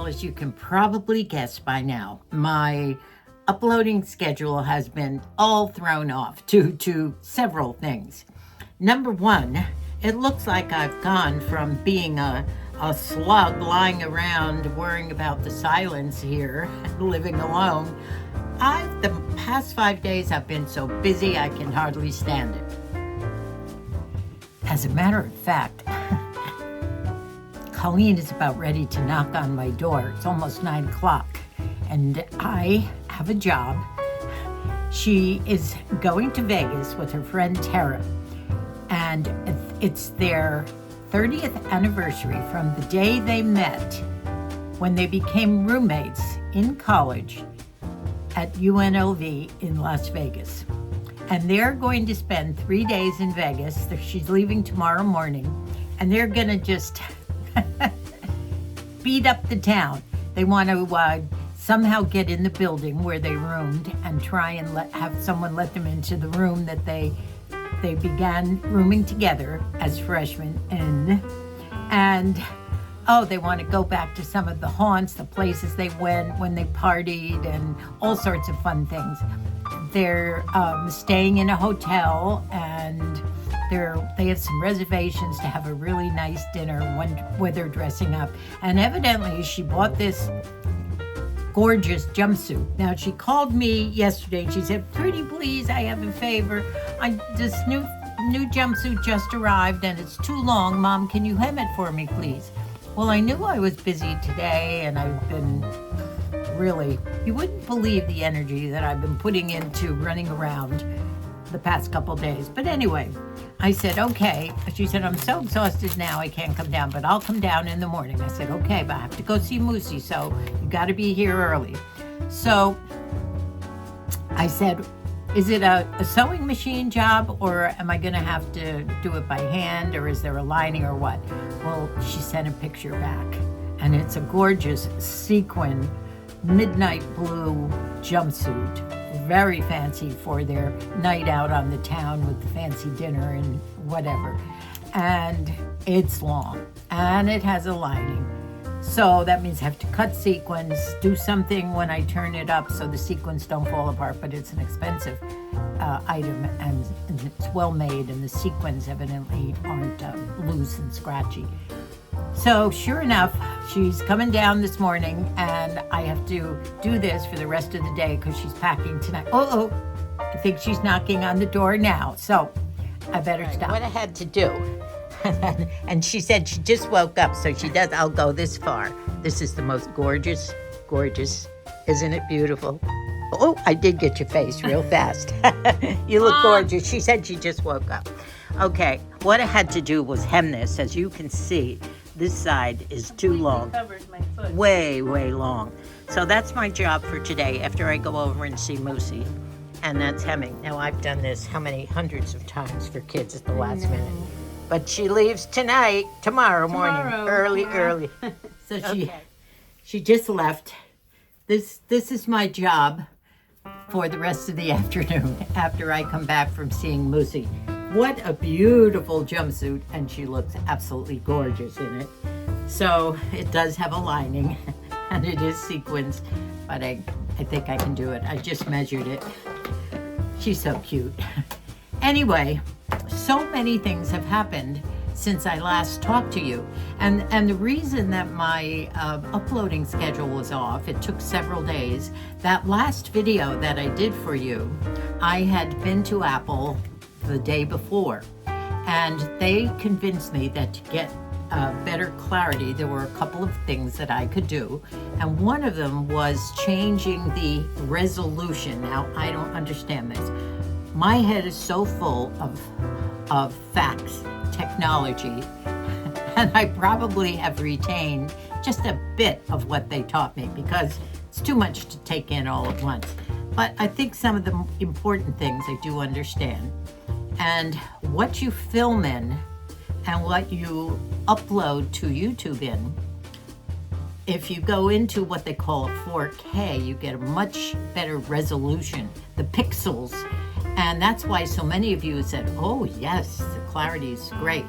as you can probably guess by now, my uploading schedule has been all thrown off due to several things. Number one, it looks like I've gone from being a slug lying around worrying about the silence here, living alone. The past 5 days I've been so busy I can hardly stand it. As a matter of fact, Colleen is about ready to knock on my door. It's almost 9 o'clock, and I have a job. She is going to Vegas with her friend Tara, and it's their 30th anniversary from the day they met when they became roommates in college at UNLV in Las Vegas. And they're going to spend 3 days in Vegas. She's leaving tomorrow morning, and they're gonna just beat up the town. They want to somehow get in the building where they roomed and try and have someone let them into the room that they began rooming together as freshmen in. And they want to go back to some of the haunts, the places they went when they partied, and all sorts of fun things. They're staying in a hotel, and they have some reservations to have a really nice dinner when they're dressing up. And evidently she bought this gorgeous jumpsuit. Now, she called me yesterday and she said, "Pretty please, I have a favor. This new jumpsuit just arrived and it's too long. Mom, can you hem it for me, please?" Well, I knew I was busy today, and I've been you wouldn't believe the energy that I've been putting into running around the past couple days. But anyway, I said, okay. She said, "I'm so exhausted now, I can't come down, but I'll come down in the morning." I said, okay, but I have to go see Moosey, so you got to be here early. So I said, is it a sewing machine job, or am I going to have to do it by hand, or is there a lining or what? Well, she sent a picture back, and it's a gorgeous sequin midnight blue jumpsuit, very fancy for their night out on the town with the fancy dinner and whatever. And it's long, and it has a lining. So that means I have to cut sequins, do something when I turn it up so the sequins don't fall apart, but it's an expensive item, and it's well made, and the sequins evidently aren't loose and scratchy. So sure enough, she's coming down this morning, and I have to do this for the rest of the day because she's packing tonight. I think she's knocking on the door now, so I better stop. What I had to do, and she said she just woke up, so she does. I'll go this far. This is the most gorgeous, isn't it beautiful? Oh, I did get your face real fast. You look gorgeous. She said she just woke up. Okay, what I had to do was hem this. As you can see, this side is too long, my foot. way long. So that's my job for today after I go over and see Moosey, and that's hemming. Now, I've done this how many hundreds of times for kids at the last minute, but she leaves tomorrow morning, early. So she just left. This is my job for the rest of the afternoon after I come back from seeing Moosey. What a beautiful jumpsuit, and she looks absolutely gorgeous in it. So it does have a lining, and it is sequins, but I think I can do it. I just measured it. She's so cute. Anyway, so many things have happened since I last talked to you. And the reason that my uploading schedule was off, it took several days. That last video that I did for you, I had been to Apple the day before, and they convinced me that to get better clarity, there were a couple of things that I could do, and one of them was changing the resolution. Now, I don't understand this. My head is so full of facts, technology, and I probably have retained just a bit of what they taught me because it's too much to take in all at once. But I think some of the important things I do understand. And what you film in and what you upload to YouTube in, if you go into what they call a 4K, you get a much better resolution, the pixels. And that's why so many of you said, oh yes, the clarity is great.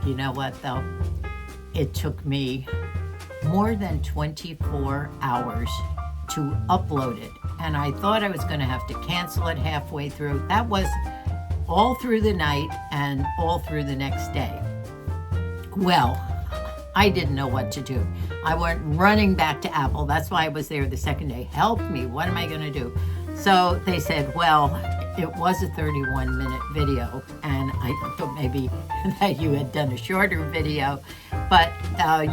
You know what though? It took me more than 24 hours to upload it. And I thought I was going to have to cancel it halfway through. That was all through the night and all through the next day. Well, I didn't know what to do. I went running back to Apple. That's why I was there the second day. Help me, what am I going to do? So they said, well, it was a 31-minute video, and I thought maybe that you had done a shorter video, but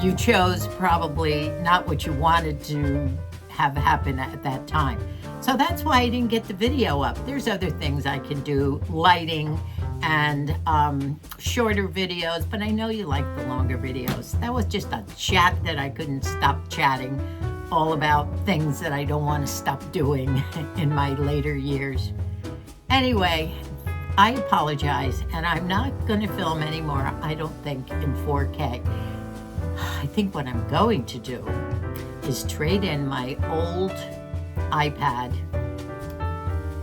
you chose probably not what you wanted to have happen at that time. So that's why I didn't get the video up. There's other things I can do, lighting and shorter videos, but I know you like the longer videos. That was just a chat that I couldn't stop chatting, all about things that I don't want to stop doing in my later years. Anyway, I apologize, and I'm not going to film anymore, I don't think, in 4K. I think what I'm going to do is trade in my old iPad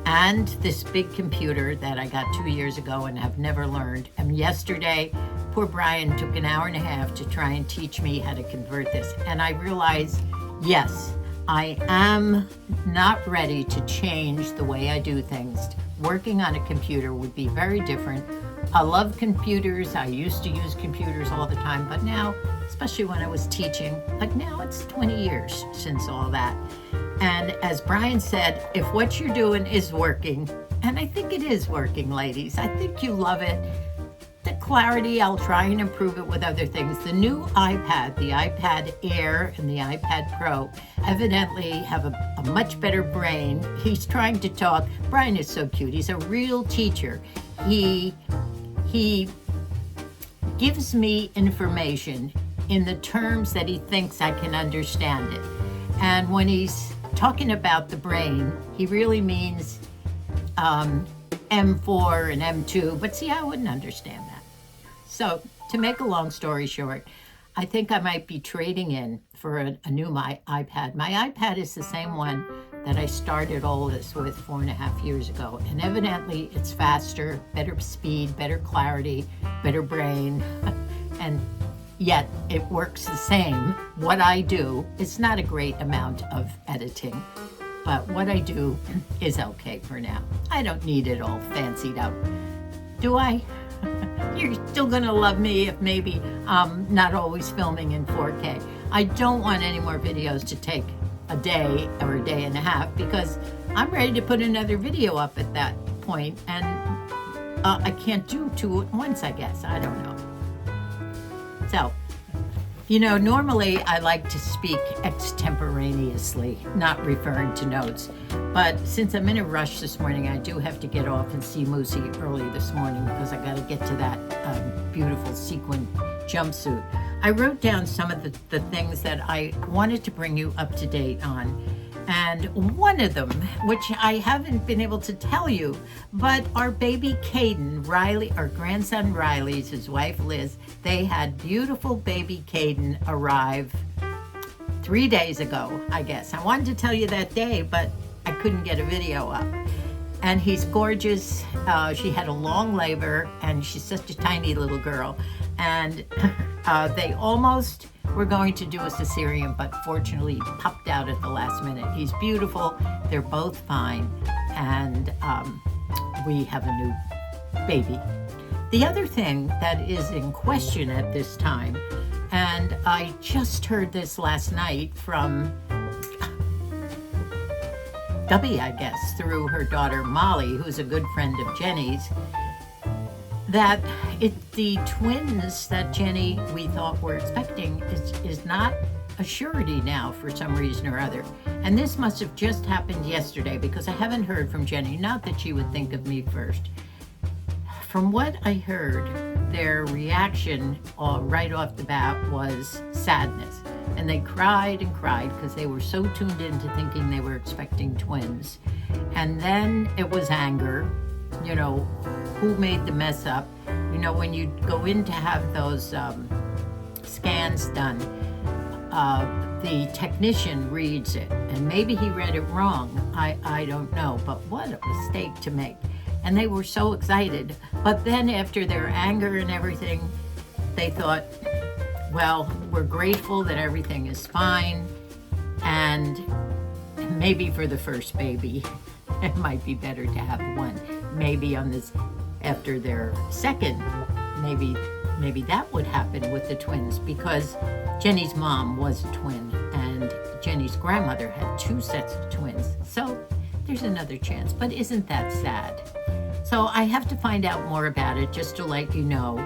and this big computer that I got 2 years ago and have never learned. And yesterday, poor Brian took an hour and a half to try and teach me how to convert this. And I realized, yes, I am not ready to change the way I do things. Working on a computer would be very different. I love computers. I used to use computers all the time, but now, especially when I was teaching, like now it's 20 years since all that. And as Brian said, if what you're doing is working, and I think it is working, ladies, I think you love it. The clarity, I'll try and improve it with other things. The new iPad, the iPad Air and the iPad Pro, evidently have a much better brain. He's trying to talk. Brian is so cute. He's a real teacher. He gives me information in the terms that he thinks I can understand it. And when he's talking about the brain, he really means M4 and M2, but see, I wouldn't understand that. So to make a long story short, I think I might be trading in for a new iPad. My iPad is the same one that I started all this with 4.5 years ago. And evidently it's faster, better speed, better clarity, better brain, and yet it works the same. What I do, it's not a great amount of editing, but what I do is okay for now. I don't need it all fancied up. Do I? You're still gonna love me if maybe I'm not always filming in 4K. I don't want any more videos to take a day or a day and a half because I'm ready to put another video up at that point, and I can't do two at once, I guess. I don't know. So, you know, normally I like to speak extemporaneously, not referring to notes. But since I'm in a rush this morning, I do have to get off and see Moosey early this morning because I got to get to that beautiful sequin jumpsuit. I wrote down some of the things that I wanted to bring you up to date on. And one of them, which I haven't been able to tell you, but our baby Caden, Riley, our grandson Riley's, his wife Liz, they had beautiful baby Caden arrive 3 days ago, I guess. I wanted to tell you that day, but I couldn't get a video up. And he's gorgeous. She had a long labor, and she's such a tiny little girl. And they almost were going to do a cesarean, but fortunately he popped out at the last minute. He's beautiful. They're both fine. And we have a new baby. The other thing that is in question at this time, and I just heard this last night from Gubby, I guess, through her daughter Molly, who's a good friend of Jenny's, that the twins that Jenny, we thought were expecting, is not a surety now for some reason or other. And this must have just happened yesterday because I haven't heard from Jenny. Not that she would think of me first. From what I heard, their reaction right off the bat was sadness. And they cried and cried because they were so tuned into thinking they were expecting twins. And then it was anger. You know, who made the mess up? You know, when you go in to have those scans done, the technician reads it, and maybe he read it wrong. I don't know, but what a mistake to make. And they were so excited. But then after their anger and everything, they thought well, we're grateful that everything is fine, and maybe for the first baby, it might be better to have one. Maybe on this, after their second, maybe that would happen with the twins, because Jenny's mom was a twin, and Jenny's grandmother had 2 sets of twins. So there's another chance, but isn't that sad? So I have to find out more about it just to let you know,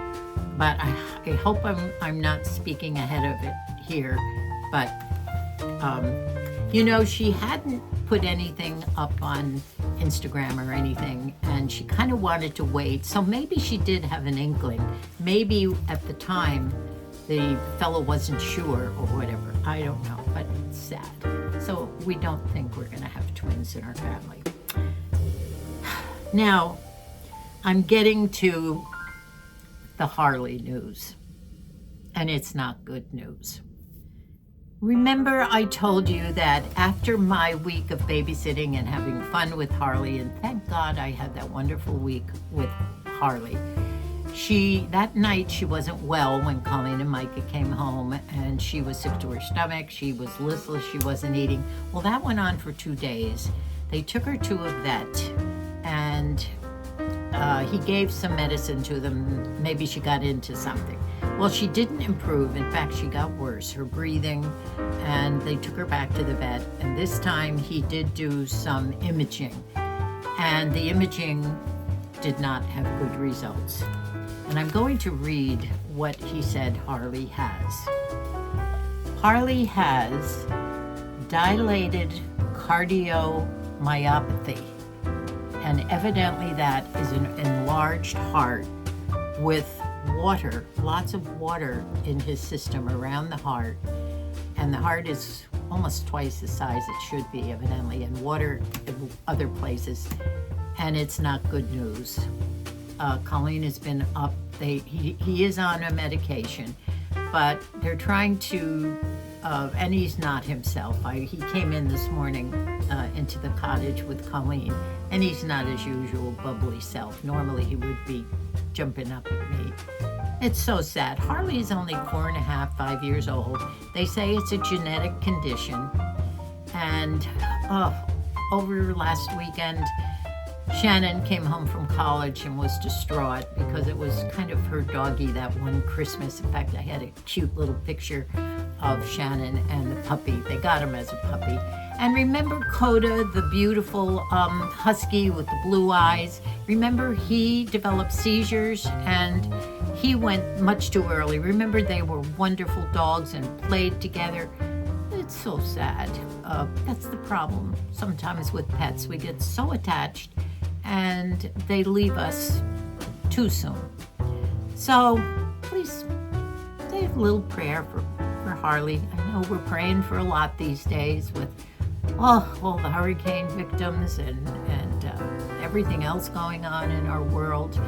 but I hope I'm not speaking ahead of it here. But she hadn't put anything up on Instagram or anything, and she kind of wanted to wait. So maybe she did have an inkling. Maybe at the time the fellow wasn't sure or whatever. I don't know, but it's sad. So we don't think we're going to have twins in our family. Now, I'm getting to the Harley news, and it's not good news. Remember I told you that after my week of babysitting and having fun with Harley, and thank God I had that wonderful week with Harley, that night she wasn't well when Colleen and Micah came home, and she was sick to her stomach, she was listless, she wasn't eating. Well, that went on for 2 days. They took her to a vet, and he gave some medicine to them. Maybe she got into something. Well, she didn't improve. In fact, she got worse, her breathing, and they took her back to the vet. And this time he did do some imaging, and the imaging did not have good results. And I'm going to read what he said Harley has. Harley has dilated cardiomyopathy, and evidently that is an enlarged heart with water, lots of water in his system around the heart, and the heart is almost twice the size it should be, evidently, and water in other places, and it's not good news. Colleen has been up. He is on a medication, but they're trying to, and he's not himself. He came in this morning into the cottage with Colleen, and he's not his usual bubbly self. Normally he would be jumping up at me. It's so sad. Harley is only 4.5, 5 years old. They say it's a genetic condition. And over last weekend, Shannon came home from college and was distraught because it was kind of her doggie that one Christmas. In fact, I had a cute little picture of Shannon and the puppy. They got him as a puppy. And remember Coda, the beautiful husky with the blue eyes? Remember he developed seizures and he went much too early. Remember they were wonderful dogs and played together? It's so sad. That's the problem sometimes with pets. We get so attached and they leave us too soon. So please say a little prayer for Harley. I know we're praying for a lot these days with all the hurricane victims and everything else going on in our world.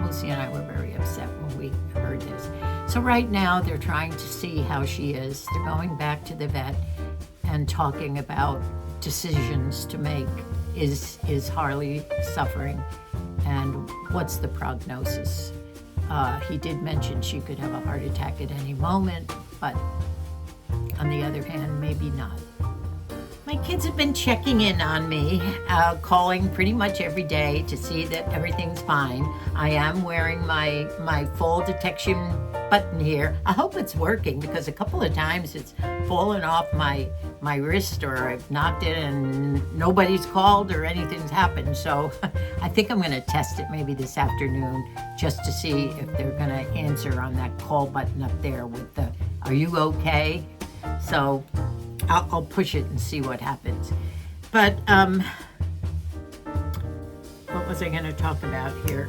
Lucy and I were very upset when we heard this. So right now they're trying to see how she is. They're going back to the vet and talking about decisions to make. Is Harley suffering? And what's the prognosis? He did mention she could have a heart attack at any moment, but on the other hand, maybe not. My kids have been checking in on me, calling pretty much every day to see that everything's fine. I am wearing my fall detection button here. I hope it's working because a couple of times it's fallen off my wrist or I've knocked it and nobody's called or anything's happened. So I think I'm going to test it maybe this afternoon just to see if they're going to answer on that call button up there with the, "Are you okay?" So I'll push it and see what happens. But what was I going to talk about here?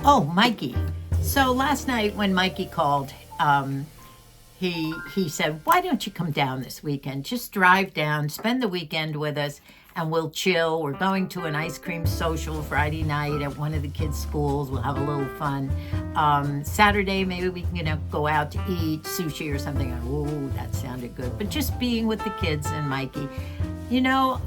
Oh, Mikey. So last night when Mikey called, he said, "Why don't you come down this weekend? Just drive down, spend the weekend with us, and we'll chill. We're going to an ice cream social Friday night at one of the kids' schools. We'll have a little fun. Saturday, maybe we can go out to eat sushi or something." Oh, that sounded good. But just being with the kids and Mikey. You know,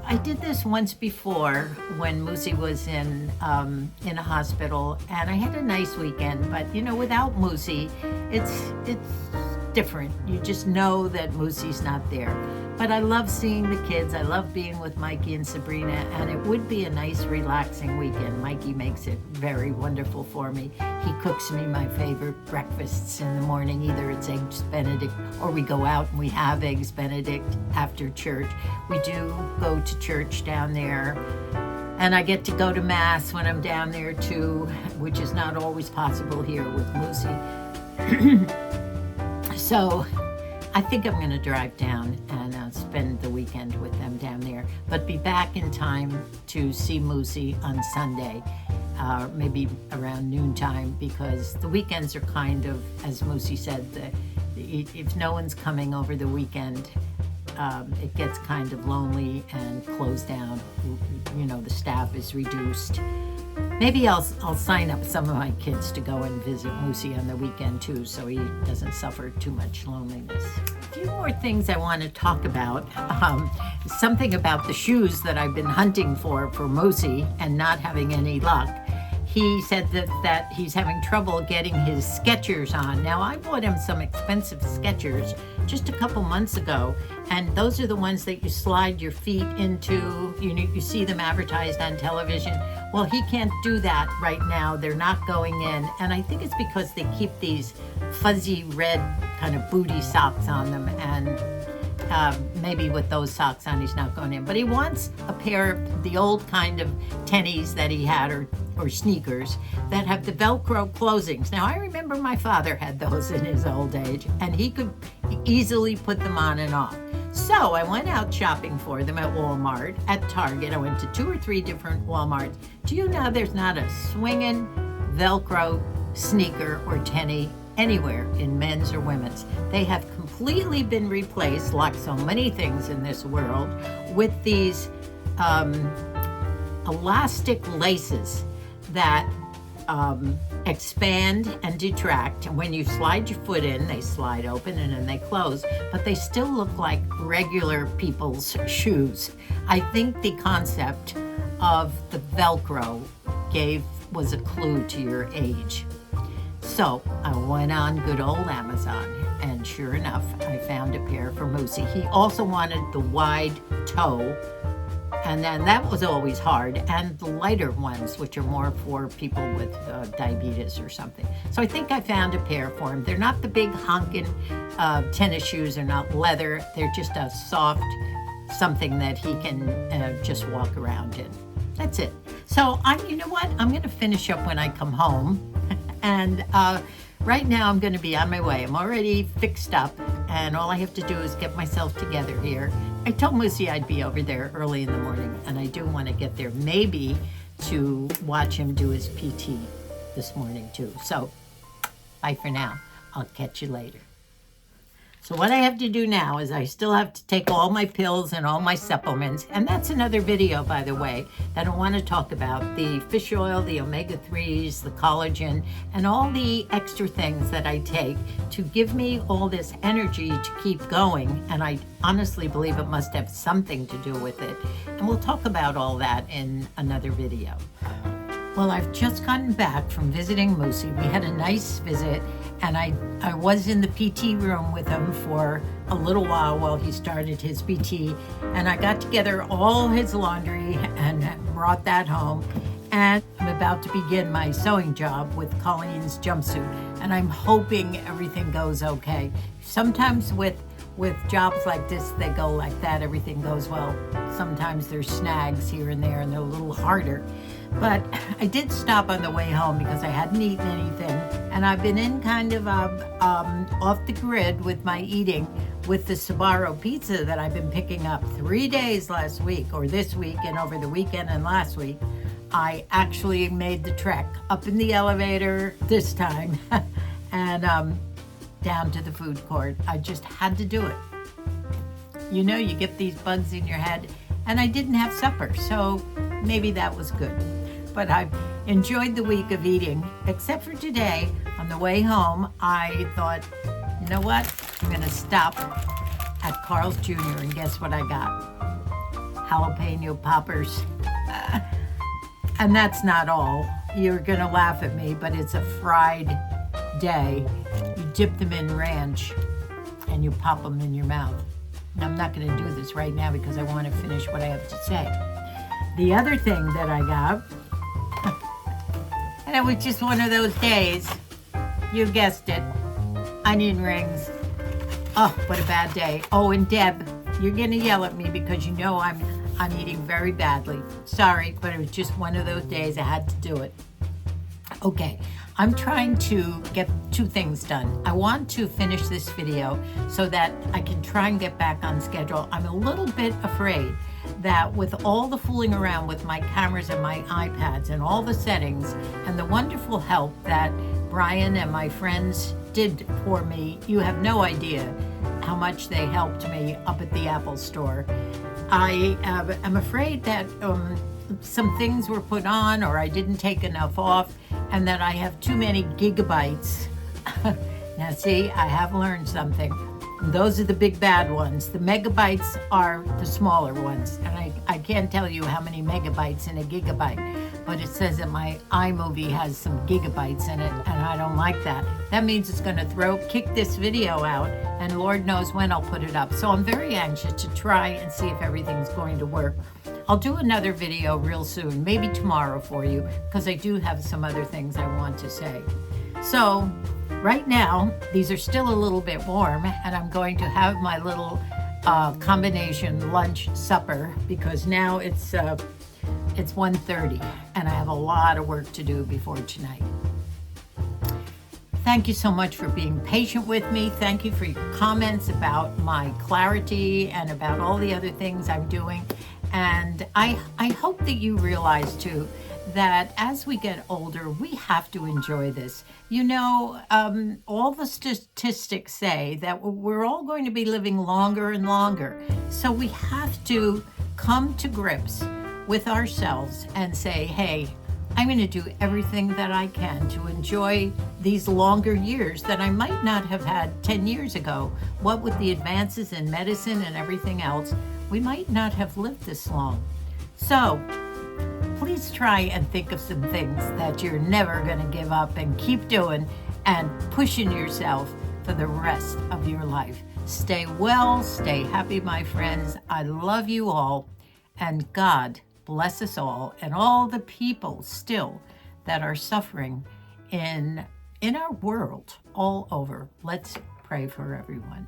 I did this once before when Moosey was in a hospital, and I had a nice weekend. But you know, without Moosey, it's different. You just know that Moosey's not there. But I love seeing the kids. I love being with Mikey and Sabrina, and it would be a nice, relaxing weekend. Mikey makes it very wonderful for me. He cooks me my favorite breakfasts in the morning. Either it's eggs Benedict, or we go out and we have eggs Benedict after church. We do go to church down there, and I get to go to Mass when I'm down there too, which is not always possible here with Moosey. So I think I'm going to drive down and spend the weekend with them down there, but be back in time to see Moosey on Sunday, maybe around noontime, because the weekends are kind of, as Moosey said, if no one's coming over the weekend, it gets kind of lonely and closed down. You know, the staff is reduced. Maybe I'll sign up some of my kids to go and visit Moosey on the weekend too, so he doesn't suffer too much loneliness. A few more things I want to talk about. Something about the shoes that I've been hunting for Moosey and not having any luck. He said that he's having trouble getting his Skechers on. Now, I bought him some expensive Skechers just a couple months ago, and those are the ones that you slide your feet into. You see them advertised on television. Well, he can't do that right now. They're not going in, and I think it's because they keep these fuzzy red kind of booty socks on them, and maybe with those socks on, he's not going in. But he wants a pair of the old kind of tennies that he had, or sneakers that have the Velcro closings. Now, I remember my father had those in his old age, and he could easily put them on and off. So I went out shopping for them at Walmart, at Target. I went to 2 or 3 different Walmarts. Do you know there's not a swinging Velcro sneaker or tenny anywhere in men's or women's? They have completely been replaced, like so many things in this world, with these elastic laces that expand and detract. And when you slide your foot in, they slide open and then they close, but they still look like regular people's shoes. I think the concept of the Velcro was a clue to your age. So I went on good old Amazon, and sure enough, I found a pair for Moosey. He also wanted the wide toe, and then that was always hard, and the lighter ones, which are more for people with diabetes or something. So I think I found a pair for him. They're not the big honkin' tennis shoes. They're not leather. They're just a soft something that he can just walk around in. That's it. So you know what? I'm going to finish up when I come home. And right now I'm going to be on my way. I'm already fixed up, and all I have to do is get myself together here. I told Moosey I'd be over there early in the morning, and I do want to get there maybe to watch him do his PT this morning too. So bye for now. I'll catch you later. So what I have to do now is I still have to take all my pills and all my supplements, and that's another video, by the way, that I want to talk about. The fish oil, the omega-3s, the collagen, and all the extra things that I take to give me all this energy to keep going, and I honestly believe it must have something to do with it. And we'll talk about all that in another video. Well, I've just gotten back from visiting Moosey. We had a nice visit, and I was in the PT room with him for a little while he started his PT, and I got together all his laundry and brought that home. And I'm about to begin my sewing job with Colleen's jumpsuit, and I'm hoping everything goes okay. Sometimes with jobs like this, they go like that, everything goes well. Sometimes there's snags here and there, and they're a little harder. But I did stop on the way home because I hadn't eaten anything, and I've been in kind of off the grid with my eating with the Sbarro pizza that I've been picking up 3 days last week, or this week, and over the weekend and last week. I actually made the trek up in the elevator this time and down to the food court. I just had to do it. You know, you get these bugs in your head, and I didn't have supper, so maybe that was good. But I've enjoyed the week of eating, except for today. On the way home, I thought, you know what? I'm going to stop at Carl's Jr. and guess what I got? jalapeno poppers. And that's not all. You're gonna laugh at me, but it's a fried day. You dip them in ranch and you pop them in your mouth. And I'm not gonna do this right now because I wanna finish what I have to say. The other thing that I got, and it was just one of those days, you guessed it, onion rings. Oh, what a bad day. Oh, and Deb, you're gonna yell at me because you know I'm eating very badly. Sorry, but it was just one of those days I had to do it. Okay, I'm trying to get 2 things done. I want to finish this video so that I can try and get back on schedule. I'm a little bit afraid that with all the fooling around with my cameras and my iPads and all the settings and the wonderful help that Brian and my friends did for me, you have no idea how much they helped me up at the Apple store. I am afraid that some things were put on or I didn't take enough off and that I have too many gigabytes. Now see, I have learned something. Those are the big bad ones. The megabytes are the smaller ones. And I can't tell you how many megabytes in a gigabyte, but it says that my iMovie has some gigabytes in it, and I don't like that. That means it's gonna kick this video out, and Lord knows when I'll put it up. So I'm very anxious to try and see if everything's going to work. I'll do another video real soon, maybe tomorrow for you, because I do have some other things I want to say. So right now, these are still a little bit warm, and I'm going to have my little combination lunch supper because now it's 1:30 and I have a lot of work to do before tonight. Thank you so much for being patient with me. Thank you for your comments about my clarity and about all the other things I'm doing. And I hope that you realize too that as we get older, we have to enjoy this. You know, all the statistics say that we're all going to be living longer and longer. So we have to come to grips with ourselves and say, hey, I'm going to do everything that I can to enjoy these longer years that I might not have had 10 years ago. What with the advances in medicine and everything else, we might not have lived this long. So please try and think of some things that you're never going to give up and keep doing and pushing yourself for the rest of your life. Stay well, stay happy, my friends. I love you all, and God bless us all and all the people still that are suffering in our world all over. Let's pray for everyone.